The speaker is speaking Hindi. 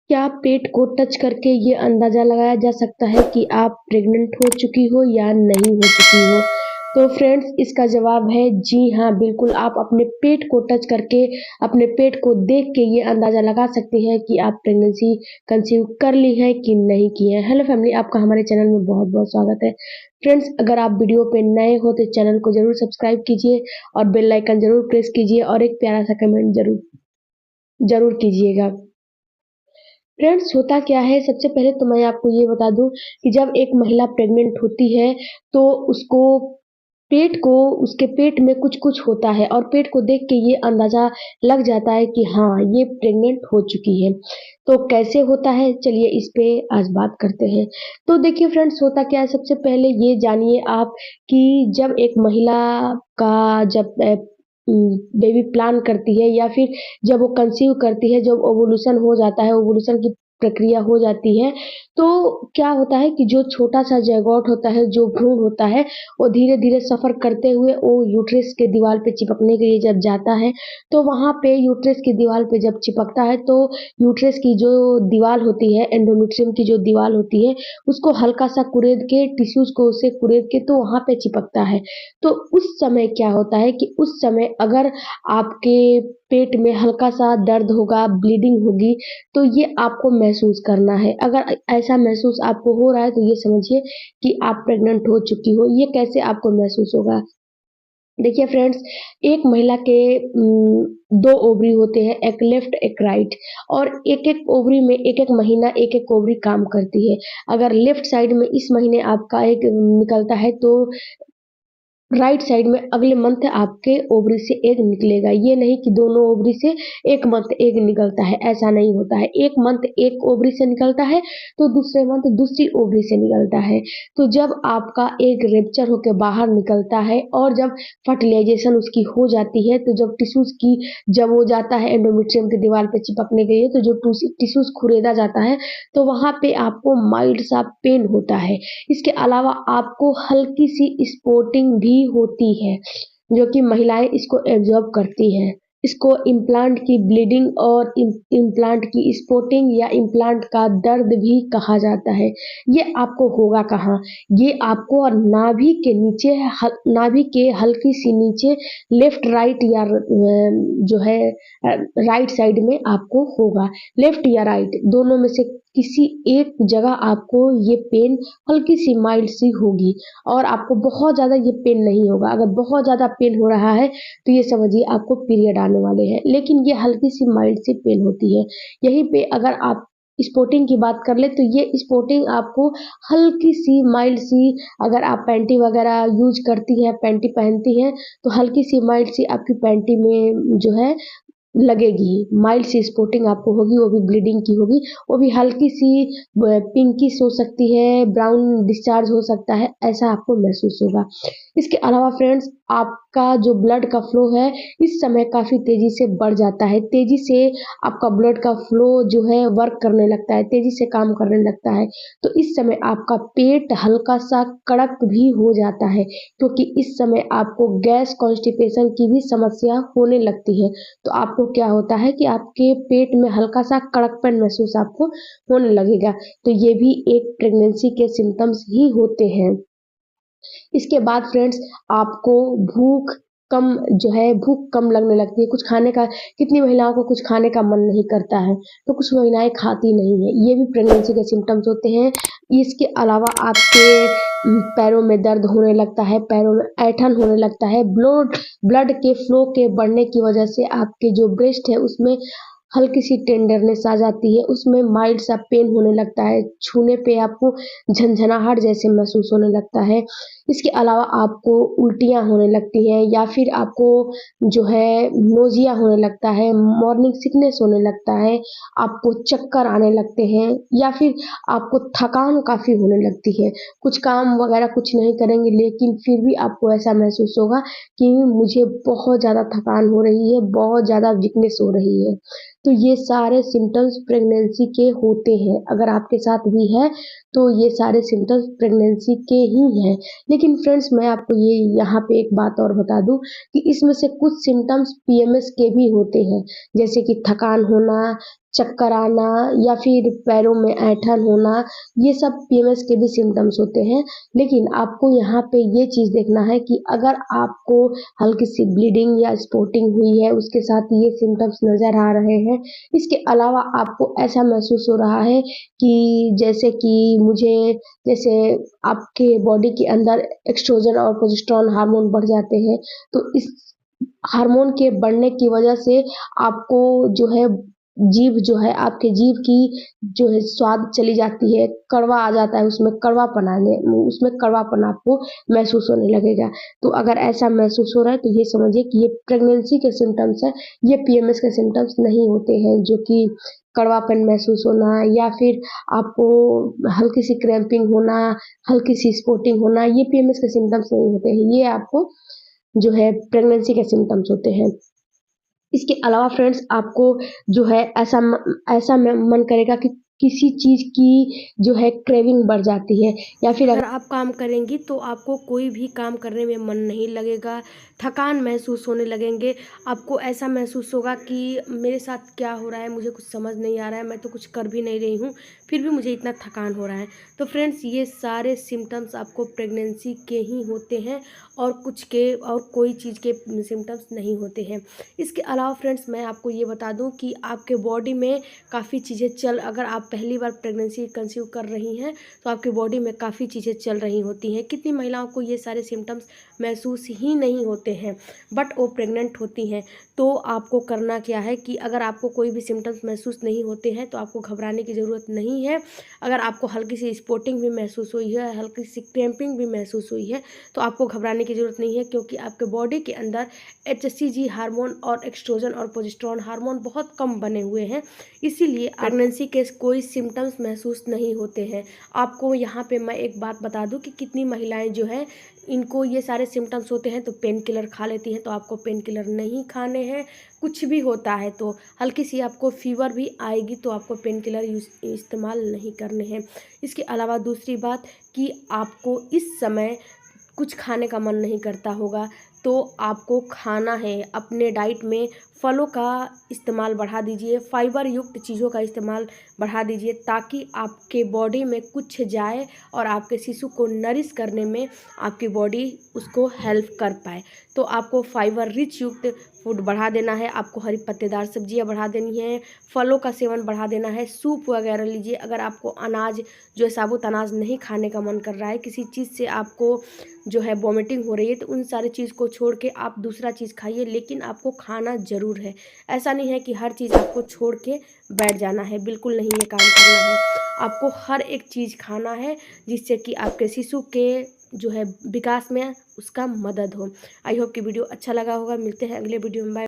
क्या पेट को टच करके ये अंदाज़ा लगाया जा सकता है कि आप प्रेग्नेंट हो चुकी हो या नहीं हो चुकी हो? तो फ्रेंड्स, इसका जवाब है जी हाँ, बिल्कुल आप अपने पेट को टच करके, अपने पेट को देख के ये अंदाज़ा लगा सकती हैं कि आप प्रेगनेंसी कंसीव कर ली है कि नहीं की है। हेलो फैमिली, आपका हमारे चैनल में बहुत-बहुत स्वागत है। फ्रेंड्स, अगर आप वीडियो पे नए हो तो चैनल को ज़रूर सब्सक्राइब कीजिए और बेल आइकन ज़रूर प्रेस कीजिए और एक प्यारा-सा कमेंट ज़रूर ज़रूर कीजिएगा। फ्रेंड्स, होता क्या है, सबसे पहले तो मैं आपको ये बता दूँ कि जब एक महिला प्रेग्नेंट होती है तो उसको पेट को उसके पेट में कुछ-कुछ होता है और पेट को देख के ये अंदाज़ा लग जाता है कि हाँ, ये प्रेग्नेंट हो चुकी है। तो कैसे होता है, चलिए इस पे आज बात करते हैं। तो देखिए फ्रेंड्स, होता क्या है, सबसे पहले ये जानिए आप कि जब एक महिला का जब बेबी प्लान करती है या फिर जब वो कंसीव करती है, जब ओवुलेशन हो जाता है, ओवुलेशन की प्रक्रिया हो जाती है, तो क्या होता है कि जो छोटा-सा ज़ायगोट होता है, जो भ्रूण होता है, वो धीरे-धीरे सफ़र करते हुए वो यूट्रस के दीवार पे चिपकने के लिए जब जाता है, तो वहाँ पे यूट्रस की दीवार पे जब चिपकता है, तो यूट्रस की जो दीवार होती है, एंडोमेट्रियम की जो दीवार होती है, उसको हल्का-सा कुरेद के, टिश्यूज़ को उसे कुरेद के तो वहाँ पे चिपकता है। तो उस समय क्या होता है कि उस समय अगर आपके पेट में हल्का-सा दर्द होगा, ब्लीडिंग होगी, तो ये आपको महसूस करना है। अगर ऐसा महसूस आपको हो रहा है तो ये समझिए कि आप प्रेग्नेंट हो चुकी हो। ये कैसे आपको महसूस होगा? देखिए फ्रेंड्स, एक महिला के 2 ओवरी होते हैं, एक लेफ्ट एक राइट, और एक-एक ओवरी में एक-एक महीना एक-एक ओवरी काम करती है। अगर लेफ्ट साइड में इस महीने आपका एग निकलता है तो राइट साइड में अगले मंथ आपके ओवरी से एग निकलेगा। ये नहीं कि दोनों ओवरी से एक मंथ एग निकलता है, ऐसा नहीं होता है। एक मंथ एक ओवरी से निकलता है, तो दूसरे मंथ दूसरी ओवरी से निकलता है। तो जब आपका एग रप्चर होके बाहर निकलता है और जब फर्टिलाइज़ेशन उसकी हो जाती है, तो जब टिश्यूज़ की जब वो जाता है एंडोमेट्रियम की दीवार पे चिपकने के लिए, तो जो टिश्यूज़ खुरेदा जाता है, तो वहाँ पे आपको माइल्ड सा पेन होता है। इसके अलावा आपको हल्की-सी स्पॉटिंग भी होती है, जो कि महिलाएँ इसको एब्ज़ॉर्ब करती हैं। इसको इम्प्लांट की ब्लीडिंग और इम्प्लांट की स्पॉटिंग या इम्प्लांट का दर्द भी कहा जाता है। ये आपको होगा कहाँ? ये आपको नाभि के नीचे नाभि के हल्की-सी नीचे लेफ्ट राइट या जो है राइट साइड में आपको होगा। लेफ्ट या राइट दोनों में से किसी एक जगह आपको ये पेन हल्की-सी माइल्ड सी होगी और आपको बहुत ज़्यादा ये पेन नहीं होगा। अगर बहुत ज़्यादा पेन हो रहा है, तो ये समझिए आपको पीरियड आने वाले हैं, लेकिन ये हल्की-सी माइल्ड सी पेन होती है। यहीं पे अगर आप स्पॉटिंग की बात कर लें, तो ये स्पॉटिंग आपको हल्की-सी माइल्ड सी, अगर आप पैंटी वगैरह यूज़ करती हैं, पैंटी पहनती हैं, तो हल्की-सी माइल्ड सी आपकी पैंटी में जो है लगेगी, माइल्ड सी स्पॉटिंग आपको होगी, वो भी ब्लीडिंग की होगी, वो भी हल्की-सी पिंकिश हो सकती है, ब्राउन डिस्चार्ज हो सकता है, ऐसा आपको महसूस होगा। इसके अलावा फ्रेंड्स, आपका जो ब्लड का फ्लो है, इस समय काफ़ी तेज़ी से बढ़ जाता है, तेज़ी से आपका ब्लड का फ्लो जो है वर्क करने लगता है, तेज़ी से काम करने लगता है, तो इस समय आपका पेट हल्का-सा कड़क भी हो जाता है, क्योंकि इस समय आपको गैस कॉन्स्टिपेशन की भी समस्या होने लगती है। तो आपको क्या होता है कि आपके पेट में हल्का-सा कड़कपन महसूस आपको होने लगेगा। तो ये भी एक प्रेगनेंसी के सिम्पटम्स ही होते हैं। इसके बाद फ्रेंड्स, आपको भूख कम जो है भूख कम लगने लगती है, कुछ खाने का, कितनी महिलाओं को कुछ खाने का मन नहीं करता है, तो कुछ महिलाएँ खाती नहीं हैं, ये भी प्रेगनेंसी के सिम्पटम्स होते हैं। इसके अलावा आपके पैरों में दर्द होने लगता है, पैरों में ऐंठन होने लगता है, ब्लड के फ्लो के बढ़ने की वजह से आपके जो ब्रेस्ट है उसमें हल्की-सी टेंडरनेस आ जाती है, उसमें माइल्ड सा पेन होने लगता है, छूने पे आपको झनझनाहट जैसे महसूस होने लगता है। इसके अलावा आपको उल्टियाँ होने लगती हैं या फिर आपको जो है नोज़िया होने लगता है, मॉर्निंग सिकनेस होने लगता है, आपको चक्कर आने लगते हैं या फिर आपको थकान काफ़ी होने लगती है। कुछ काम वगैरह कुछ नहीं करेंगे, लेकिन फिर भी आपको ऐसा महसूस होगा कि मुझे बहुत ज़्यादा थकान हो रही है, बहुत ज़्यादा वीकनेस हो रही है। तो ये सारे सिम्पटम्स प्रेगनेंसी के होते हैं। अगर आपके साथ भी है, तो ये सारे सिम्पटम्स प्रेगनेंसी के ही हैं। लेकिन फ्रेंड्स, मैं आपको ये यहाँ पे एक बात और बता दूँ कि इसमें से कुछ सिम्पटम्स पीएमएस के भी होते हैं, जैसे कि थकान होना, चक्कर आना या फिर पैरों में ऐंठन होना, ये सब पीएमएस के भी सिम्पटम्स होते हैं। लेकिन आपको यहाँ पे ये चीज़ देखना है कि अगर आपको हल्की सी ब्लीडिंग या स्पॉटिंग हुई है, उसके साथ ये सिम्पटम्स नज़र आ रहे हैं, इसके अलावा आपको ऐसा महसूस हो रहा है कि जैसे कि मुझे जैसे आपके बॉडी के अंदर एस्ट्रोजन और प्रोजेस्टेरोन हार्मोन बढ़ जाते हैं, तो इस हार्मोन के बढ़ने की वजह से आपको जो है जीभ जो है आपके जीभ की जो है स्वाद चली जाती है, कड़वा आ जाता है उसमें कड़वापन आपको महसूस होने लगेगा। तो अगर ऐसा महसूस हो रहा है तो ये समझिए कि ये प्रेगनेंसी के सिम्पटम्स हैं, ये पीएमएस के सिम्पटम्स नहीं होते हैं, जो कि कड़वापन महसूस होना या फिर आपको हल्की सी क्रैम्पिंग होना, हल्की सी स्पॉटिंग होना, ये पीएमएस के सिम्पटम्स नहीं होते हैं। ये आपको जो है प्रेगनेंसी के सिम्पटम्स होते हैं। इसके अलावा फ्रेंड्स आपको जो है ऐसा मन करेगा कि किसी चीज़ की जो है क्रेविंग बढ़ जाती है या फिर अगर आप काम करेंगी तो आपको कोई भी काम करने में मन नहीं लगेगा, थकान महसूस होने लगेंगे, आपको ऐसा महसूस होगा कि मेरे साथ क्या हो रहा है, मुझे कुछ समझ नहीं आ रहा है, मैं तो कुछ कर भी नहीं रही हूँ, फिर भी मुझे इतना थकान हो रहा है। तो फ्रेंड्स ये सारे सिम्पटम्स आपको प्रेगनेंसी के ही होते हैं और कोई चीज़ के सिम्पटम्स नहीं होते हैं। इसके अलावा फ्रेंड्स मैं आपको ये बता दूं कि आपके बॉडी में काफ़ी चीज़ें अगर आप पहली बार प्रेगनेंसी कंसीव कर रही हैं तो आपके बॉडी में काफ़ी चीज़ें चल रही होती हैं। कितनी महिलाओं को ये सारे सिम्टम्स महसूस ही नहीं होते हैं बट वो प्रेग्नेंट होती हैं। तो आपको करना क्या है कि अगर आपको कोई भी सिम्टम्स महसूस नहीं होते हैं तो आपको घबराने की ज़रूरत नहीं है। अगर आपको हल्की सी स्पॉटिंग भी महसूस हुई है, हल्की सी क्रैम्पिंग भी महसूस हुई है तो आपको घबराने की ज़रूरत नहीं है, क्योंकि आपके बॉडी के अंदर HCG हार्मोन और एस्ट्रोजन और प्रोजेस्टेरोन हार्मोन बहुत कम बने हुए हैं, इसीलिए प्रेगनेंसी के कोई सिम्टम्स महसूस नहीं होते हैं। आपको यहाँ पे मैं एक बात बता दूं कि कितनी महिलाएं जो है इनको ये सारे सिम्टम्स होते हैं तो पेन किलर खा लेती हैं, तो आपको पेन किलर नहीं खाने हैं। कुछ भी होता है तो हल्की सी आपको फीवर भी आएगी तो आपको पेन किलर इस्तेमाल नहीं करने हैं। इसके अलावा दूसरी बात कि आपको इस समय कुछ खाने का मन नहीं करता होगा तो आपको खाना है, अपने डाइट में फलों का इस्तेमाल बढ़ा दीजिए, फाइबर युक्त चीज़ों का इस्तेमाल बढ़ा दीजिए ताकि आपके बॉडी में कुछ जाए और आपके शिशु को नरिश करने में आपकी बॉडी उसको हेल्प कर पाए। तो आपको फाइबर रिच युक्त फूड बढ़ा देना है, आपको हरी पत्तेदार सब्जियां बढ़ा देनी है, फलों का सेवन बढ़ा देना है, सूप वगैरह लीजिए। अगर आपको अनाज जो है साबुत अनाज नहीं खाने का मन कर रहा है, किसी चीज़ से आपको जो है वॉमिटिंग हो रही है, तो उन सारी चीज़ को छोड़ के आप दूसरा चीज़ खाइए, लेकिन आपको खाना ज़रूर है। ऐसा नहीं है कि हर चीज़ आपको छोड़ के बैठ जाना है, बिल्कुल नहीं ये काम करना है। आपको हर एक चीज़ खाना है जिससे कि आपके शिशु के जो है विकास में उसका मदद हो। आई होप कि वीडियो अच्छा लगा होगा। मिलते हैं अगले वीडियो में। बाय।